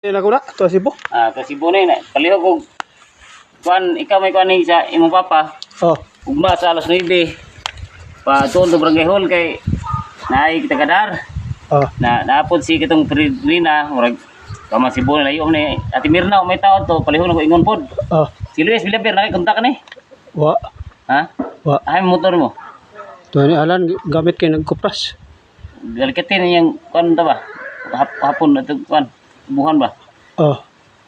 Yan ako na, to Cebu. Kasi bunay na. Palihog ko. Kuan, ikaw may kuan ni sa imong papa. Oh. Ugma sa alas 9. Pa tuon to barangay hall kay naay kita kadar. Oh. Naapod si kitong Rina, murag kama si Bonay layo ni Ate Mirna may taon to palihog na ko ingon pod. Oh. Si Luis Villamper nakikontak ni. Wa. Ha? Wa. Ay motor mo. To ni Alan gamit kay nagkupras. Galikatin yang kuan ta ba? Hapon ato kuan. Buhan ba? Oh.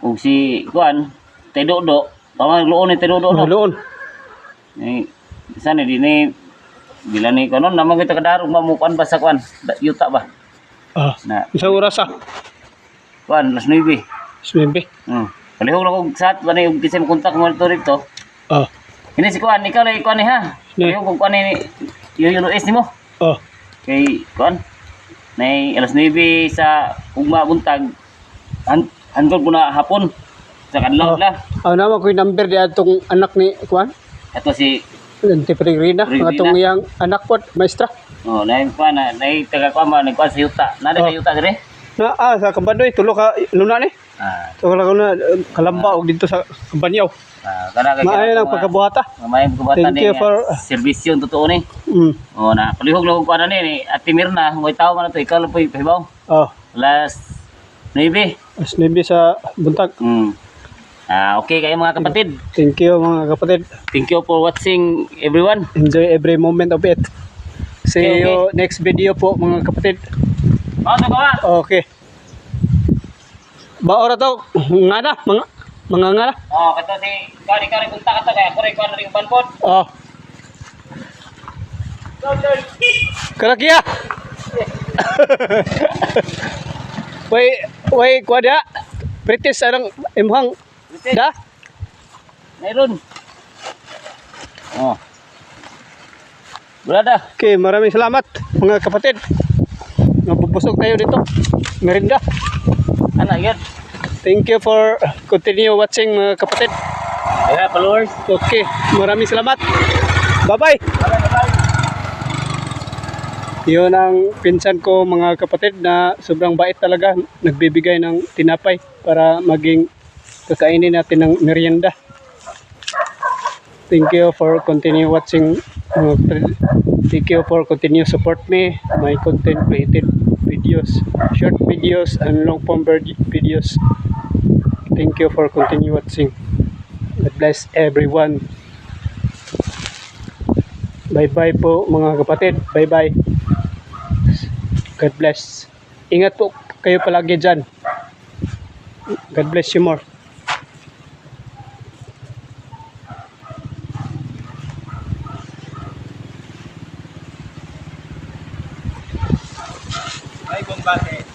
Ug si kuan Tedodo, pamang luon ni Tedodo no. Luon. Ni sana di ni bila ni kanon namang kita kadar mamukan ba sa kuan yuta ba? Ah. Na Isang oras ah. kuan las 9. Swimbe. Palihog na kong sat ba ni kasi mo kontak mo dito. Oh. Ini si kuan ikaw lay kuan ni ha. Palihog kong kuan ni yung US nimo. Oh. Kay kuan nay alas 9 sa ugma buntag hangtod ko na hapon sa kadlaw la. Naman ko yung number di atong anak ni Kuan. Ato si Ti Peregrina, atong iyang anak po, maestra. nay kuan nay taga kuan ba nagkuan sa yuta. Nada ka yuta dire? Sa Kambandoy, tulo ka luna ni. So wala ko na kalamba og dito sa Kambanyaw. Kana kay Maayo lang pagkabuhata. Mamay pagkabuhatan Thank you for serbisyo totoo ni. Na palihog lang kong kuan ni Ate Mirna, may tao man to ikaw lang po ipahibaw. Oh. Last 9. As nibi sa buntag. Okay kayo mga kapatid. Thank you mga kapatid. Thank you for watching everyone. Enjoy every moment of it. See Okay. you next video po mga kapatid. Ano ka? Okay. Baora to nga na mga nga na. Kato si kani kani punta ka to kaya ako rin kuan ring banpod. Oh. Karakia. Way kuada. British arang imhang da. Meron. Berada. Okay, maraming salamat mga kapatid. Mabubusog tayo dito. Merinda. Anak yun. Thank you for continue watching mga kapatid. Ayan, followers. Okay, maraming salamat. Bye-bye. Bye-bye. Yun ang pinsan ko mga kapatid na sobrang bait talaga. Nagbibigay ng tinapay para maging kakainin natin ng merienda. Thank you for continue watching. Thank you for continue support me. My content created videos, short videos and long form videos. Thank you for continue watching. God bless everyone. Bye-bye po mga kapatid. Bye-bye. God bless. Ingat po kayo palagi dyan. God bless you more. Ay, bombate.